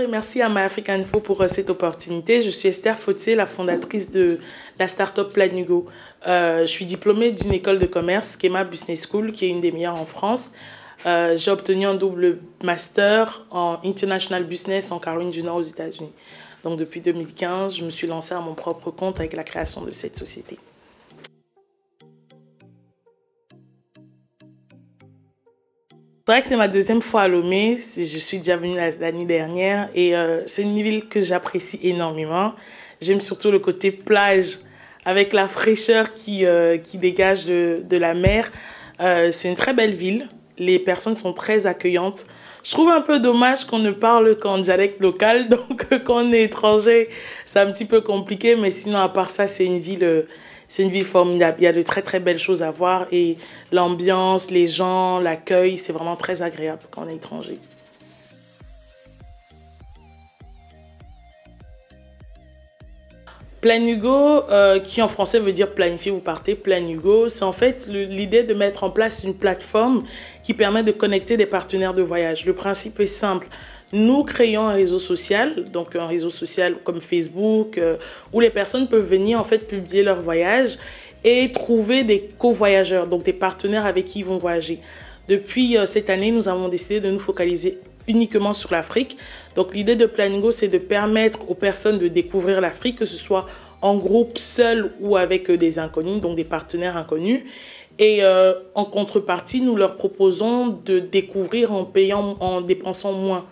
merci à MyAfricaInfo pour cette opportunité. Je suis Esther Fautier, la fondatrice de la start-up Planugo. Je suis diplômée d'une école de commerce, Schema Business School, qui est une des meilleures en France. J'ai obtenu un double master en International Business en Caroline du Nord aux États-Unis. Donc depuis 2015, je me suis lancée à mon propre compte avec la création de cette société. C'est vrai que c'est ma deuxième fois à Lomé. Je suis déjà venue l'année dernière et c'est une ville que j'apprécie énormément. J'aime surtout le côté plage avec la fraîcheur qui dégage de la mer. C'est une très belle ville. Les personnes sont très accueillantes. Je trouve un peu dommage qu'on ne parle qu'en dialecte local. Donc quand on est étranger, c'est un petit peu compliqué. Mais sinon, à part ça, c'est une ville formidable. Il y a de très très belles choses à voir et l'ambiance, les gens, l'accueil, c'est vraiment très agréable quand on est étranger. Planugo, qui en français veut dire planifier, vous partez, Planugo, c'est en fait l'idée de mettre en place une plateforme qui permet de connecter des partenaires de voyage. Le principe est simple. Nous créons un réseau social, donc un réseau social comme Facebook, où les personnes peuvent venir en fait publier leur voyage et trouver des co-voyageurs, donc des partenaires avec qui ils vont voyager. Depuis cette année, nous avons décidé de nous focaliser uniquement sur l'Afrique. Donc l'idée de Planugo, c'est de permettre aux personnes de découvrir l'Afrique, que ce soit en groupe, seul ou avec des inconnus, donc des partenaires inconnus. Et en contrepartie, nous leur proposons de découvrir en payant, en dépensant moins.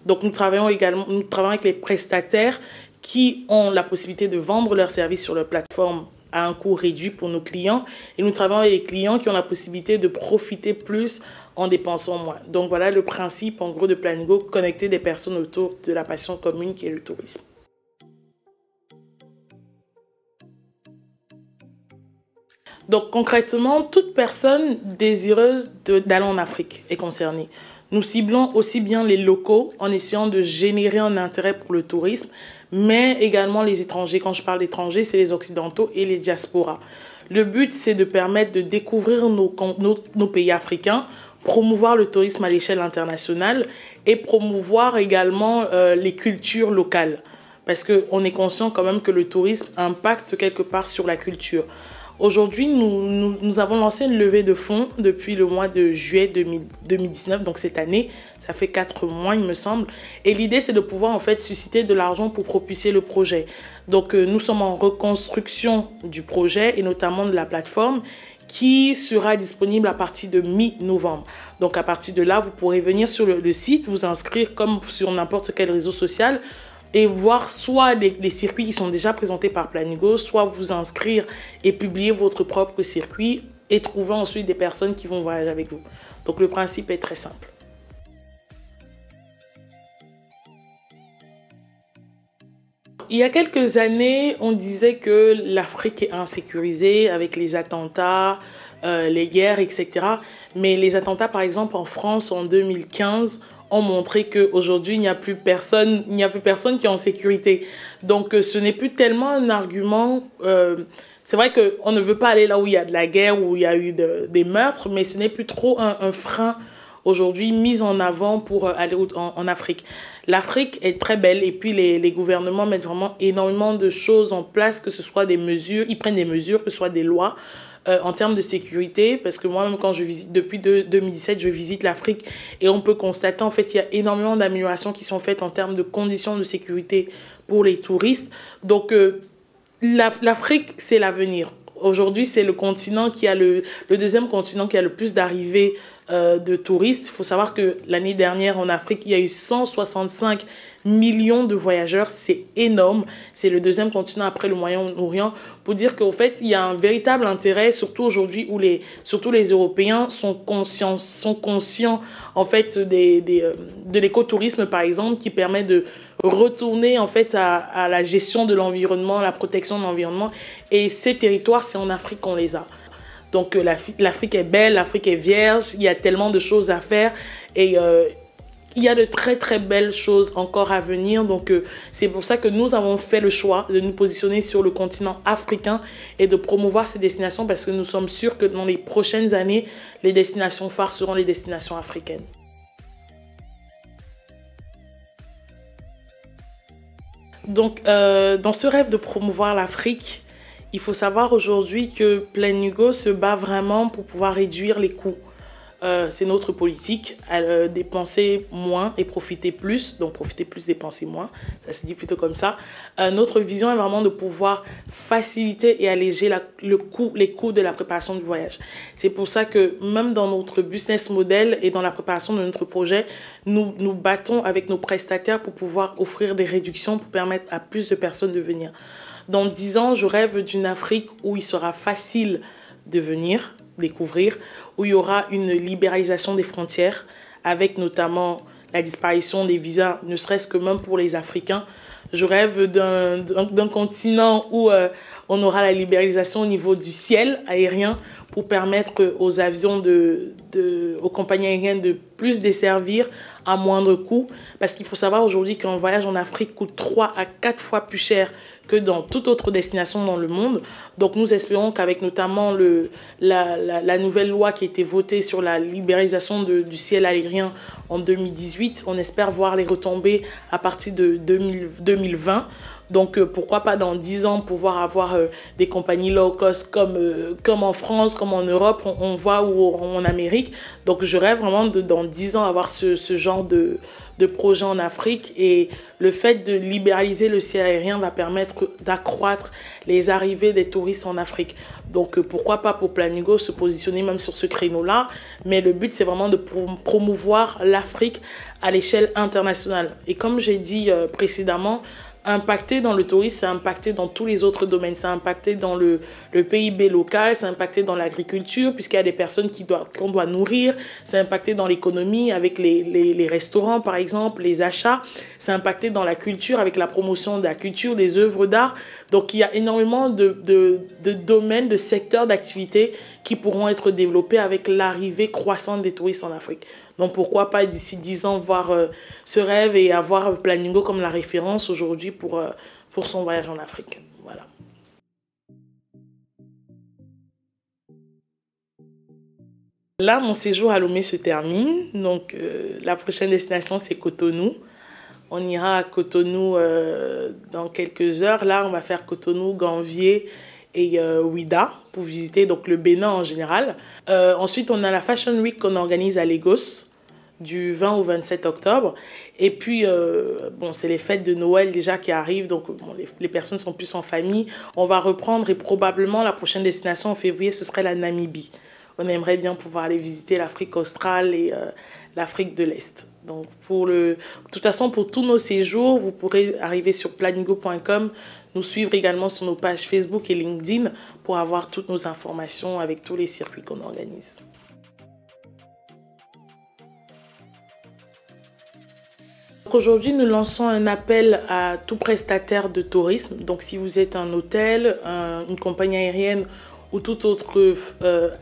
Donc nous travaillons avec les prestataires qui ont la possibilité de vendre leurs services sur leur plateforme à un coût réduit pour nos clients. Et nous travaillons avec les clients qui ont la possibilité de profiter plus en dépensant moins. Donc voilà le principe en gros de Planugo, connecter des personnes autour de la passion commune qui est le tourisme. Donc concrètement, toute personne désireuse d'aller en Afrique est concernée. Nous ciblons aussi bien les locaux en essayant de générer un intérêt pour le tourisme, mais également les étrangers. Quand je parle d'étrangers, c'est les occidentaux et les diasporas. Le but, c'est de permettre de découvrir nos pays africains, promouvoir le tourisme à l'échelle internationale et promouvoir également les cultures locales. Parce qu'on est conscient quand même que le tourisme impacte quelque part sur la culture. Aujourd'hui, nous avons lancé une levée de fonds depuis le mois de juillet 2019, donc cette année. Ça fait 4 mois, il me semble. Et l'idée, c'est de pouvoir en fait susciter de l'argent pour propulser le projet. Donc, nous sommes en reconstruction du projet et notamment de la plateforme qui sera disponible à partir de mi-novembre. Donc, à partir de là, vous pourrez venir sur le site, vous inscrire comme sur n'importe quel réseau social et voir soit les circuits qui sont déjà présentés par Planugo, soit vous inscrire et publier votre propre circuit et trouver ensuite des personnes qui vont voyager avec vous. Donc le principe est très simple. Il y a quelques années, on disait que l'Afrique est insécurisée avec les attentats, les guerres, etc. Mais les attentats, par exemple, en France en 2015, ont montré qu'aujourd'hui, il n'y a plus personne qui est en sécurité. Donc, ce n'est plus tellement un argument. C'est vrai qu'on ne veut pas aller là où il y a de la guerre, où il y a eu des meurtres, mais ce n'est plus trop un frein aujourd'hui mis en avant pour aller en Afrique. L'Afrique est très belle et puis les gouvernements mettent vraiment énormément de choses en place, que ce soit des mesures, ils prennent des mesures, que ce soit des lois, en termes de sécurité, parce que moi-même, quand je visite, depuis 2017, je visite l'Afrique et on peut constater, en fait, il y a énormément d'améliorations qui sont faites en termes de conditions de sécurité pour les touristes. Donc, l'Afrique, c'est l'avenir. Aujourd'hui, c'est le continent qui a le deuxième continent qui a le plus d'arrivées de touristes. Il faut savoir que l'année dernière, en Afrique, il y a eu 165 millions de voyageurs. C'est énorme. C'est le deuxième continent après le Moyen-Orient. Pour dire qu'au fait, il y a un véritable intérêt, surtout aujourd'hui où surtout les Européens sont conscients en fait, de l'écotourisme, par exemple, qui permet de retourner en fait à la gestion de l'environnement, la protection de l'environnement. Et ces territoires, c'est en Afrique qu'on les a. Donc l'Afrique est belle, l'Afrique est vierge, il y a tellement de choses à faire et il y a de très très belles choses encore à venir. Donc c'est pour ça que nous avons fait le choix de nous positionner sur le continent africain et de promouvoir ces destinations parce que nous sommes sûrs que dans les prochaines années, les destinations phares seront les destinations africaines. Donc, dans ce rêve de promouvoir l'Afrique, il faut savoir aujourd'hui que Planigo se bat vraiment pour pouvoir réduire les coûts. C'est notre politique, dépenser moins et profiter plus, donc profiter plus, dépenser moins, ça se dit plutôt comme ça. Notre vision est vraiment de pouvoir faciliter et alléger les coûts de la préparation du voyage. C'est pour ça que même dans notre business model et dans la préparation de notre projet, nous nous battons avec nos prestataires pour pouvoir offrir des réductions pour permettre à plus de personnes de venir. Dans 10 ans, je rêve d'une Afrique où il sera facile de venir, découvrir, où il y aura une libéralisation des frontières, avec notamment la disparition des visas, ne serait-ce que même pour les Africains. Je rêve d'un continent où on aura la libéralisation au niveau du ciel aérien pour permettre aux avions, aux compagnies aériennes de plus desservir à moindre coût. Parce qu'il faut savoir aujourd'hui qu'un voyage en Afrique coûte 3 à 4 fois plus cher que dans toute autre destination dans le monde. Donc nous espérons qu'avec notamment la nouvelle loi qui a été votée sur la libéralisation du ciel aérien en 2018, on espère voir les retombées à partir de 2020. Donc pourquoi pas dans 10 ans pouvoir avoir des compagnies low cost comme en France, comme en Europe, on voit, ou en Amérique. Donc je rêve vraiment dans 10 ans avoir ce genre de projet en Afrique, et le fait de libéraliser le ciel aérien va permettre d'accroître les arrivées des touristes en Afrique. Donc pourquoi pas pour Planigo se positionner même sur ce créneau-là, mais le but c'est vraiment de promouvoir l'Afrique à l'échelle internationale. Et comme j'ai dit précédemment, impacter dans le tourisme, c'est impacter dans tous les autres domaines. C'est impacter dans le PIB local, c'est impacter dans l'agriculture, puisqu'il y a des personnes qu'on doit nourrir. C'est impacter dans l'économie avec les restaurants, par exemple, les achats. C'est impacter dans la culture avec la promotion de la culture, des œuvres d'art. Donc, il y a énormément de domaines, de secteurs d'activité qui pourront être développés avec l'arrivée croissante des touristes en Afrique. Donc pourquoi pas d'ici 10 ans voir ce rêve et avoir Planigo comme la référence aujourd'hui pour son voyage en Afrique. Voilà. Là, mon séjour à Lomé se termine. Donc la prochaine destination, c'est Cotonou. On ira à Cotonou dans quelques heures. Là, on va faire Cotonou, Gambier et Ouidah pour visiter donc le Bénin en général. Ensuite, on a la Fashion Week qu'on organise à Lagos du 20 au 27 octobre. Et puis, bon, c'est les fêtes de Noël déjà qui arrivent, donc bon, les personnes sont plus en famille. On va reprendre, et probablement la prochaine destination en février, ce serait la Namibie. On aimerait bien pouvoir aller visiter l'Afrique australe et l'Afrique de l'Est. Donc, de toute façon, pour tous nos séjours, vous pourrez arriver sur planigo.com, nous suivre également sur nos pages Facebook et LinkedIn pour avoir toutes nos informations avec tous les circuits qu'on organise. Aujourd'hui, nous lançons un appel à tout prestataire de tourisme. Donc, si vous êtes un hôtel, une compagnie aérienne ou tout autre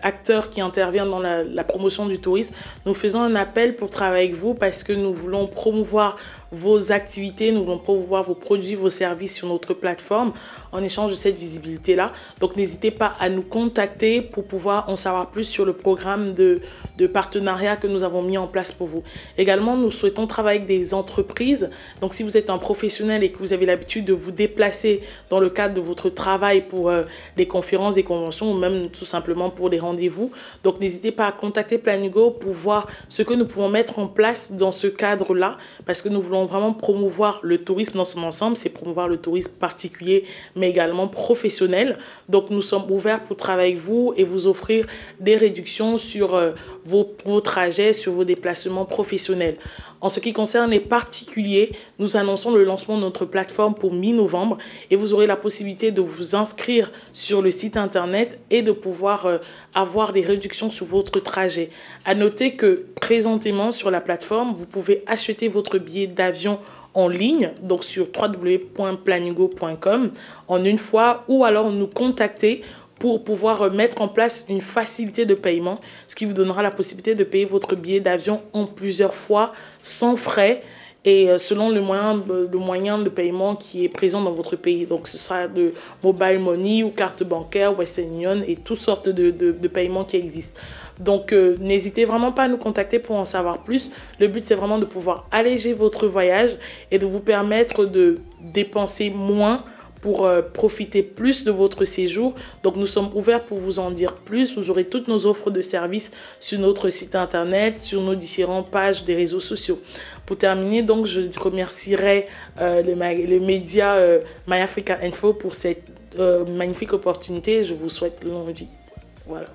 acteur qui intervient dans la promotion du tourisme, nous faisons un appel pour travailler avec vous parce que nous voulons promouvoir vos activités, nous voulons promouvoir vos produits, vos services sur notre plateforme en échange de cette visibilité-là. Donc, n'hésitez pas à nous contacter pour pouvoir en savoir plus sur le programme de partenariat que nous avons mis en place pour vous. Également, nous souhaitons travailler avec des entreprises. Donc, si vous êtes un professionnel et que vous avez l'habitude de vous déplacer dans le cadre de votre travail pour des conférences, des conventions ou même tout simplement pour des rendez-vous, donc n'hésitez pas à contacter Planigo pour voir ce que nous pouvons mettre en place dans ce cadre-là, parce que nous voulons vraiment promouvoir le tourisme dans son ensemble, c'est promouvoir le tourisme particulier, mais également professionnel. Donc, nous sommes ouverts pour travailler avec vous et vous offrir des réductions sur vos trajets, sur vos déplacements professionnels. En ce qui concerne les particuliers, nous annonçons le lancement de notre plateforme pour mi-novembre et vous aurez la possibilité de vous inscrire sur le site internet et de pouvoir avoir des réductions sur votre trajet. À noter que présentement sur la plateforme, vous pouvez acheter votre billet d'avion en ligne, donc sur www.planigo.com en une fois, ou alors nous contacter pour pouvoir mettre en place une facilité de paiement, ce qui vous donnera la possibilité de payer votre billet d'avion en plusieurs fois sans frais et selon le moyen de paiement qui est présent dans votre pays. Donc ce sera de mobile money ou carte bancaire, Western Union et toutes sortes de paiements qui existent. Donc n'hésitez vraiment pas à nous contacter pour en savoir plus. Le but c'est vraiment de pouvoir alléger votre voyage et de vous permettre de dépenser moins pour profiter plus de votre séjour. Donc nous sommes ouverts pour vous en dire plus. Vous aurez toutes nos offres de services sur notre site internet, sur nos différentes pages des réseaux sociaux. Pour terminer, donc je remercierai le média My Africa Info pour cette magnifique opportunité. Je vous souhaite longue vie. Voilà.